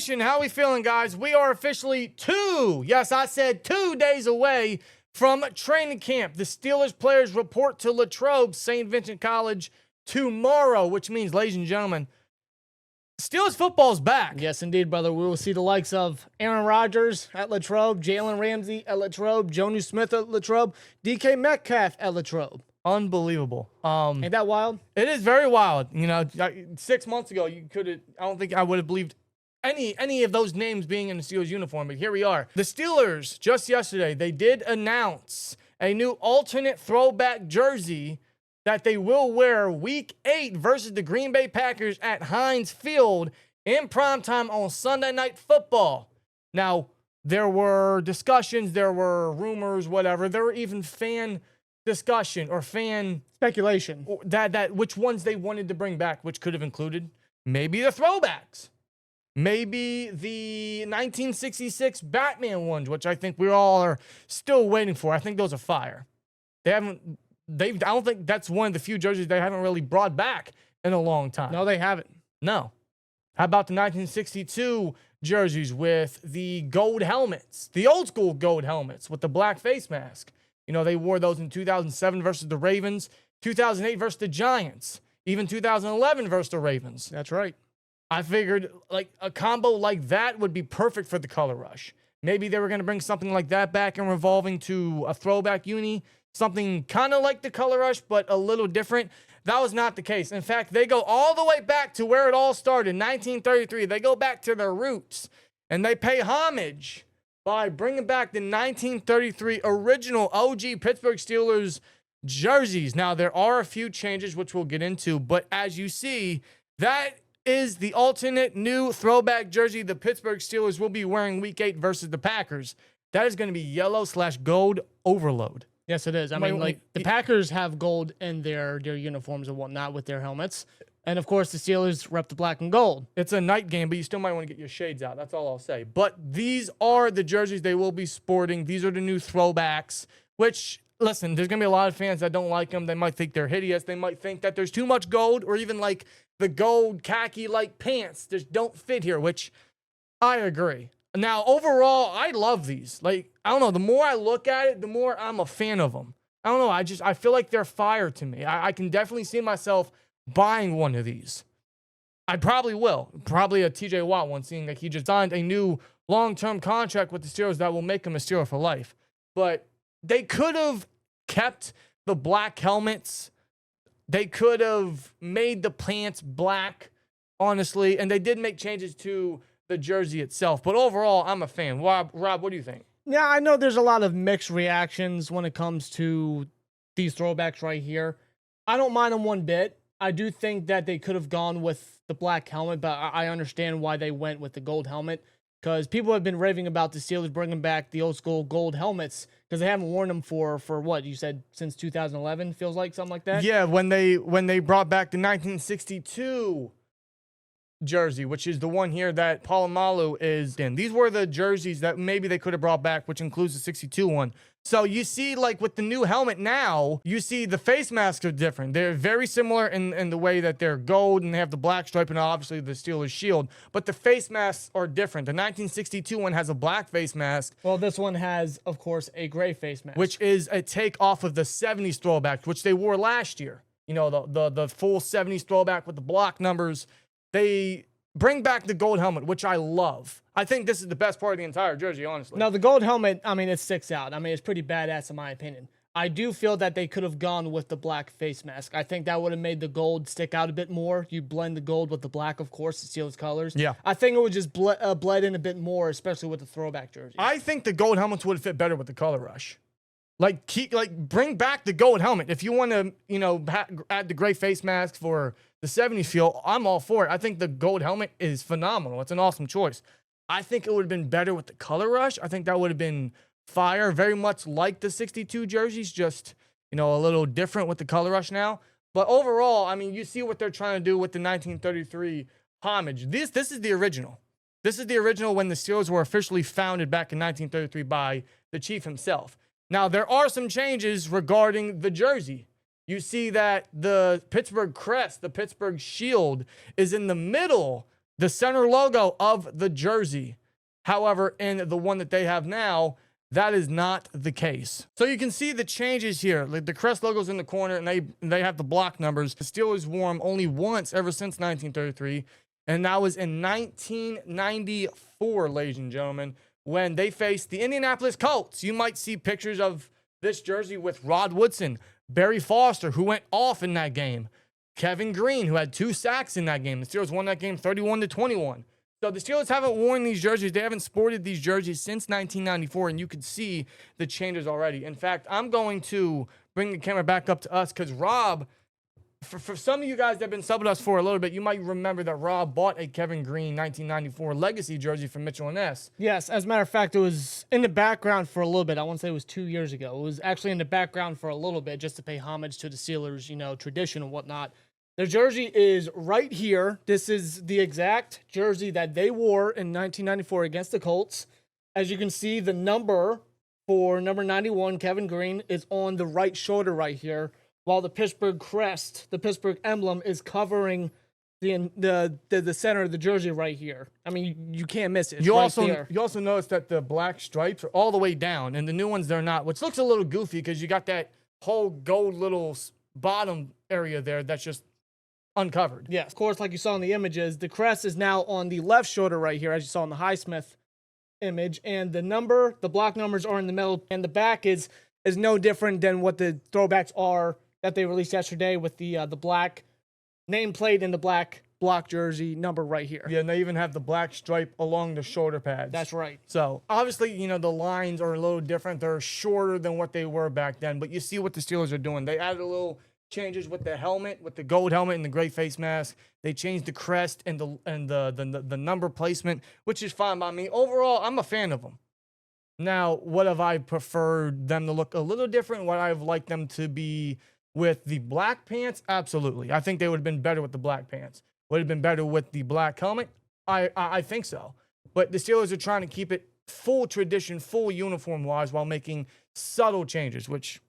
Nation, how we feeling, guys? We are officially 2, yes, I said 2 days away from training camp. The Steelers players report to Latrobe, St. Vincent College, tomorrow, which means, ladies and gentlemen, Steelers football's back. Yes, indeed, brother. We will see the likes of Aaron Rodgers at Latrobe, Jalen Ramsey at Latrobe, Jonnu Smith at Latrobe, DK Metcalf at Latrobe. Unbelievable. Ain't that wild? It is very wild. You know, 6 months ago, I don't think I would have believed any of those names being in the Steelers uniform, but here we are. The Steelers, just yesterday, they did announce a new alternate throwback jersey that they will wear Week 8 versus the Green Bay Packers at Heinz Field in primetime on Sunday Night Football. Now, there were discussions, there were rumors, whatever. There were even fan discussion or fan Speculation. that which ones they wanted to bring back, which could have included maybe the throwbacks, maybe the 1966 Batman ones, which I think we all are still waiting for. I think those are fire. I don't think that's one of the few jerseys they haven't really brought back in a long time. No, they haven't. No. How about the 1962 jerseys with the gold helmets, the old school gold helmets with the black face mask? You know, they wore those in 2007 versus the Ravens, 2008 versus the Giants, even 2011 versus the Ravens. That's right. I figured like a combo like that would be perfect for the color rush. Maybe they were going to bring something like that back and revolving to a throwback uni, something kind of like the color rush, but a little different. That was not the case. In fact, they go all the way back to where it all started, 1933. They go back to their roots, and they pay homage by bringing back the 1933 original OG Pittsburgh Steelers jerseys. Now, there are a few changes, which we'll get into, but as you see, that is the alternate new throwback jersey the Pittsburgh Steelers will be wearing Week 8 versus the Packers. That is going to be yellow/gold overload. Yes, it is. I mean, like, the Packers have gold in their uniforms and whatnot with their helmets. And, of course, the Steelers rep the black and gold. It's a night game, but you still might want to get your shades out. That's all I'll say. But these are the jerseys they will be sporting. These are the new throwbacks, which, listen, there's going to be a lot of fans that don't like them. They might think they're hideous. They might think that there's too much gold, or even, like, the gold khaki-like pants just don't fit here, which I agree. Now, overall, I love these. Like, I don't know, the more I look at it, the more I'm a fan of them. I don't know, I feel like they're fire to me. I can definitely see myself buying one of these. I probably will. Probably a TJ Watt one, seeing that he just signed a new long-term contract with the Steelers that will make him a Steeler for life. But they could have kept the black helmets. They could have made the pants black, honestly, and they did make changes to the jersey itself. But overall, I'm a fan. Rob, what do you think? Yeah, I know there's a lot of mixed reactions when it comes to these throwbacks right here. I don't mind them one bit. I do think that they could have gone with the black helmet, but I understand why they went with the gold helmet, because people have been raving about the Steelers bringing back the old school gold helmets because they haven't worn them for what you said, since 2011, feels like, something like that. Yeah, when they brought back the 1962 jersey, which is the one here that Polamalu is in. These were the jerseys that maybe they could have brought back, which includes the 62 one. So you see, like, with the new helmet now, you see the face masks are different. They're very similar in the way that they're gold and they have the black stripe and obviously the Steelers shield, but the face masks are different. The 1962 one has a black face mask. Well, this one has, of course, a gray face mask, which is a take off of the 70s throwback, which they wore last year. You know, the full 70s throwback with the block numbers. They bring back the gold helmet, which I love. I think this is the best part of the entire jersey, honestly. Now, the gold helmet, I mean, it sticks out. I mean, it's pretty badass in my opinion. I do feel that they could have gone with the black face mask. I think that would have made the gold stick out a bit more. You blend the gold with the black, of course, the Steelers colors. Yeah. I think it would just bled in a bit more, especially with the throwback jersey. I think the gold helmets would fit better with the color rush. Like, bring back the gold helmet. If you want to, you know, add the gray face mask for the 70s feel, I'm all for it. I think the gold helmet is phenomenal. It's an awesome choice. I think it would have been better with the color rush. I think that would have been fire, very much like the 62 jerseys, just, you know, a little different with the color rush now. But overall, I mean, you see what they're trying to do with the 1933 homage. This is the original. This is the original when the Steelers were officially founded back in 1933 by the chief himself. Now, there are some changes regarding the jersey. You see that the Pittsburgh crest, the Pittsburgh shield, is in the middle the center logo of the jersey. However, in the one that they have now, that is not the case. So you can see the changes here. Like the crest logo's in the corner, and they have the block numbers. The Steelers wore them only once ever since 1933, and that was in 1994, ladies and gentlemen, when they faced the Indianapolis Colts. You might see pictures of this jersey with Rod Woodson, Barry Foster, who went off in that game, Kevin Green, who had 2 sacks in that game. The Steelers won that game 31-21. So the Steelers haven't worn these jerseys. They haven't sported these jerseys since 1994, and you could see the changes already. In fact, I'm going to bring the camera back up to us because Rob, for some of you guys that have been subbing with us for a little bit, you might remember that Rob bought a Kevin Green 1994 legacy jersey from Mitchell & Ness. Yes, as a matter of fact, it was in the background for a little bit. I want to say it was 2 years ago. It was actually in the background for a little bit just to pay homage to the Steelers, tradition and whatnot. The jersey is right here. This is the exact jersey that they wore in 1994 against the Colts. As you can see, the number for number 91, Kevin Green, is on the right shoulder right here, while the Pittsburgh crest, the Pittsburgh emblem, is covering the center of the jersey right here. I mean, you can't miss it. It's You right also there. you also notice that the black stripes are all the way down, and the new ones they're not, which looks a little goofy because you got that whole gold little bottom area there that's just uncovered. Yeah, of course, like you saw in the images, the crest is now on the left shoulder right here, as you saw in the Highsmith image, and the block numbers are in the middle, and the back is no different than what the throwbacks are that they released yesterday with the black nameplate and the black block jersey number right here. Yeah, and they even have the black stripe along the shoulder pads. That's right. So obviously, the lines are a little different. They're shorter than what they were back then, but you see what the Steelers are doing. They added a little changes with the helmet, with the gold helmet and the gray face mask. They changed the crest and the number placement, which is fine by me. Overall, I'm a fan of them. Now, what have I preferred them to look a little different? What I've liked them to be with the black pants? Absolutely. I think they would have been better with the black pants. Would have been better with the black helmet? I think so. But the Steelers are trying to keep it full tradition, full uniform-wise, while making subtle changes, which,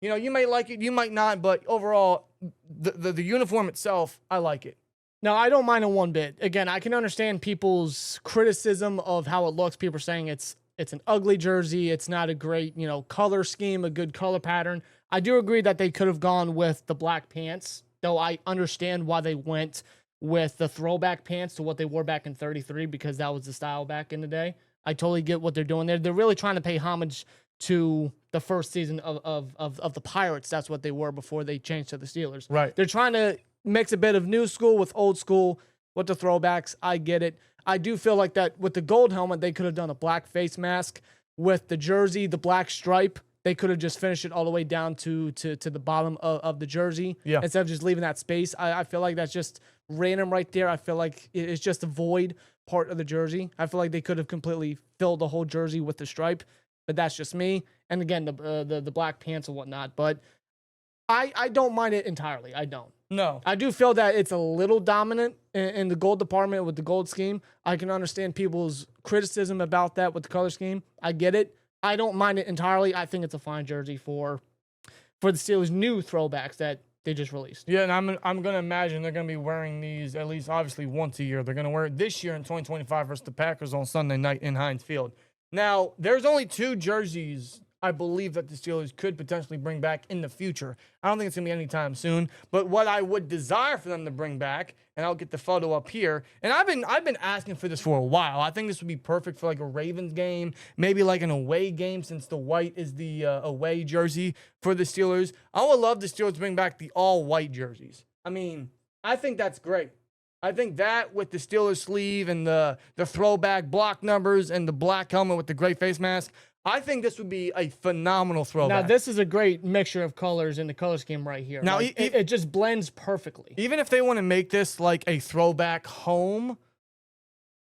you may like it, you might not, but overall, the uniform itself, I like it. No, I don't mind it one bit. Again, I can understand people's criticism of how it looks. People are saying it's an ugly jersey. It's not a great, color scheme, a good color pattern. I do agree that they could have gone with the black pants, though I understand why they went with the throwback pants to what they wore back in 33, because that was the style back in the day. I totally get what they're doing there. They're really trying to pay homage to the first season of the Pirates. That's what they were before they changed to the Steelers. Right. They're trying to mix a bit of new school with old school with the throwbacks. I get it. I do feel like that with the gold helmet, they could have done a black face mask. With the jersey, the black stripe, they could have just finished it all the way down to the bottom of the jersey. Yeah. Instead of just leaving that space. I feel like that's just random right there. I feel like it's just a void part of the jersey. I feel like they could have completely filled the whole jersey with the stripe. But that's just me. And again, the black pants and whatnot. But I don't mind it entirely. I don't. No. I do feel that it's a little dominant in the gold department with the gold scheme. I can understand people's criticism about that with the color scheme. I get it. I don't mind it entirely. I think it's a fine jersey for the Steelers' new throwbacks that they just released. Yeah, and I'm going to imagine they're going to be wearing these at least obviously once a year. They're going to wear it this year in 2025 versus the Packers on Sunday night in Heinz Field. Now, there's only 2 jerseys I believe that the Steelers could potentially bring back in the future. I don't think it's going to be anytime soon, but what I would desire for them to bring back, and I'll get the photo up here, and I've been asking for this for a while. I think this would be perfect for like a Ravens game, maybe like an away game, since the white is the away jersey for the Steelers. I would love the Steelers to bring back the all-white jerseys. I mean, I think that's great. I think that with the Steelers sleeve and the throwback block numbers and the black helmet with the gray face mask, I think this would be a phenomenal throwback. Now, this is a great mixture of colors in the color scheme right here. Now, like, it just blends perfectly. Even if they want to make this like a throwback home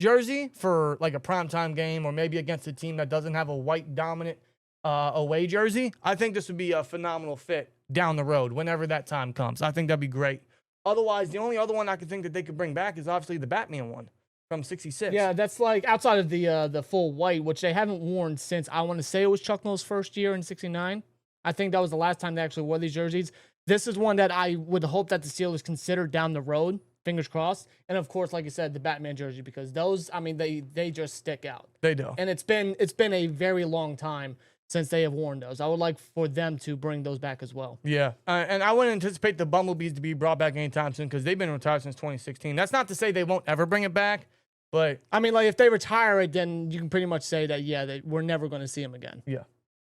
jersey for like a primetime game or maybe against a team that doesn't have a white dominant away jersey, I think this would be a phenomenal fit down the road whenever that time comes. I think that'd be great. Otherwise, the only other one I could think that they could bring back is obviously the Batman one from 66. Yeah, that's like outside of the full white, which they haven't worn since, I want to say it was Chuck Noll's first year in 69. I think that was the last time they actually wore these jerseys. This is one that I would hope that the Steelers consider down the road Fingers crossed. And of course, like you said, the Batman jersey, because those, I mean, they just stick out. They do. And it's been a very long time since they have worn those. I would like for them to bring those back as well. Yeah, and I wouldn't anticipate the Bumblebees to be brought back anytime soon because they've been retired since 2016. That's not to say they won't ever bring it back, but I mean, like if they retire it, then you can pretty much say that we're never going to see them again. yeah,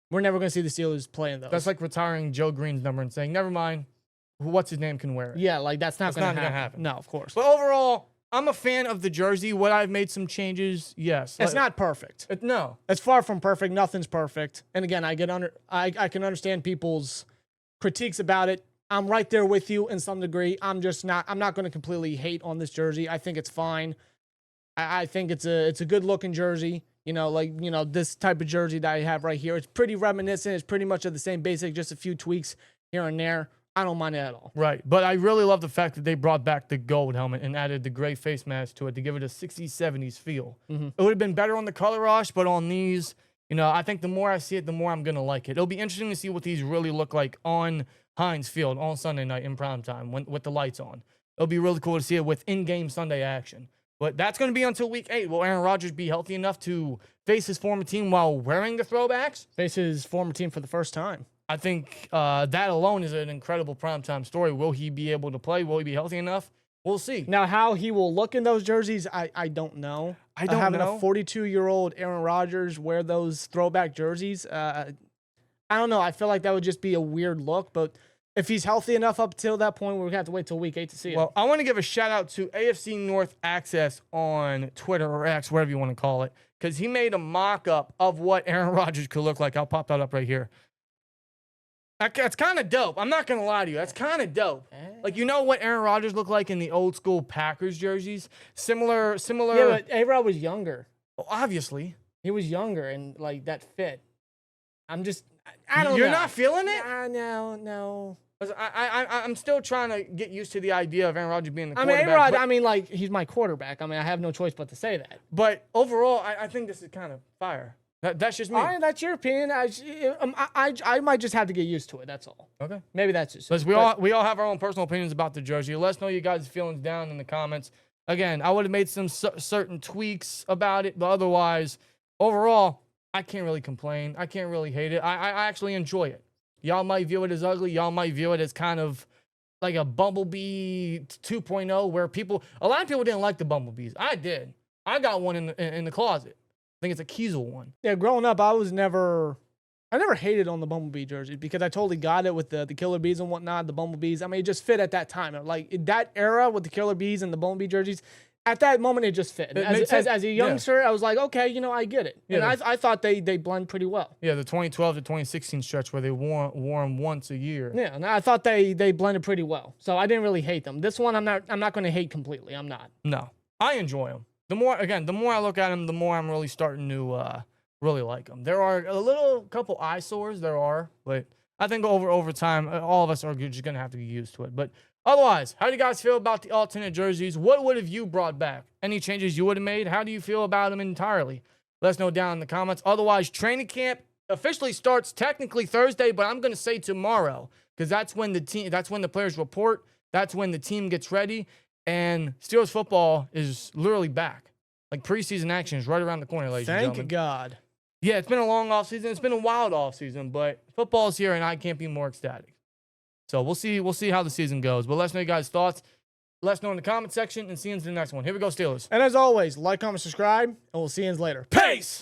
We're never going to see the Steelers playing those. that's like retiring Joe Green's number and saying, never mind, what's his name can wear it. yeah, like that's not going to gonna happen. No, of course. But overall, I'm a fan of the jersey. Would I have made some changes? Yes. It's not perfect. No. It's far from perfect. Nothing's perfect. And again, I can understand people's critiques about it. I'm right there with you in some degree. I'm not going to completely hate on this jersey. I think it's fine. I think it's a good looking jersey. This type of jersey that I have right here. It's pretty reminiscent. It's pretty much of the same basic, just a few tweaks here and there. I don't mind it at all. Right. But I really love the fact that they brought back the gold helmet and added the gray face mask to it to give it a 60s, 70s feel. Mm-hmm. It would have been better on the color rush, but on these, I think the more I see it, the more I'm going to like it. It'll be interesting to see what these really look like on Heinz Field on Sunday night in prime time with the lights on. It'll be really cool to see it with in-game Sunday action. But that's going to be until week 8. Will Aaron Rodgers be healthy enough to face his former team while wearing the throwbacks? Face his former team for the first time. I think that alone is an incredible primetime story. Will he be able to play? Will he be healthy enough? We'll see. Now, how he will look in those jerseys, I don't know. Having a 42-year-old Aaron Rodgers wear those throwback jerseys, I don't know. I feel like that would just be a weird look. But if he's healthy enough up till that point, we're going to have to wait till week 8 to see it. Well, I want to give a shout-out to AFC North Access on Twitter or X, whatever you want to call it, because he made a mock-up of what Aaron Rodgers could look like. I'll pop that up right here. That's kind of dope. I'm not going to lie to you. That's kind of dope. Like, what Aaron Rodgers looked like in the old school Packers jerseys? Similar. Yeah, but A-Rod was younger. Well, obviously. He was younger and, like, that fit. I don't know. You're not feeling it? No. I'm still trying to get used to the idea of Aaron Rodgers being the quarterback. A-Rod, he's my quarterback. I have no choice but to say that. But overall, I think this is kind of fire. That's just me. All right, that's your opinion. I might just have to get used to it. That's all. Okay. Maybe that's just. Listen, we all have our own personal opinions about the jersey. Let us know your guys' feelings down in the comments. Again, I would have made some certain tweaks about it, but otherwise, overall, I can't really complain. I can't really hate it. I actually enjoy it. Y'all might view it as ugly. Y'all might view it as kind of like a Bumblebee 2.0, where a lot of people didn't like the Bumblebees. I did. I got one in the closet. I think it's a Kiesel one. Yeah, growing up, I never hated on the Bumblebee jerseys because I totally got it with the Killer Bees and whatnot, the Bumblebees. It just fit at that time. Like, in that era with the Killer Bees and the Bumblebee jerseys, at that moment, it just fit. As a youngster, I was like, okay, I get it. Yeah, and I thought they blend pretty well. Yeah, the 2012 to 2016 stretch where they wore them once a year. Yeah, and I thought they blended pretty well. So I didn't really hate them. This one, I'm not going to hate completely. I'm not. No, I enjoy them. The more I look at them, the more I'm really starting to really like them. There are couple eyesores, but I think over time, all of us are just going to have to get used to it. But otherwise, how do you guys feel about the alternate jerseys? What would have you brought back? Any changes you would have made? How do you feel about them entirely? Let us know down in the comments. Otherwise, training camp officially starts technically Thursday, but I'm going to say tomorrow because that's when the players report. That's when the team gets ready. And Steelers football is literally back. Like, preseason action is right around the corner, ladies and gentlemen. Thank God. Yeah, it's been a long offseason. It's been a wild offseason, but football's here, and I can't be more ecstatic. So we'll see how the season goes. But let us know your guys' thoughts. Let us know in the comment section, and see you in the next one. Here we go, Steelers. And as always, like, comment, subscribe, and we'll see you later. Peace!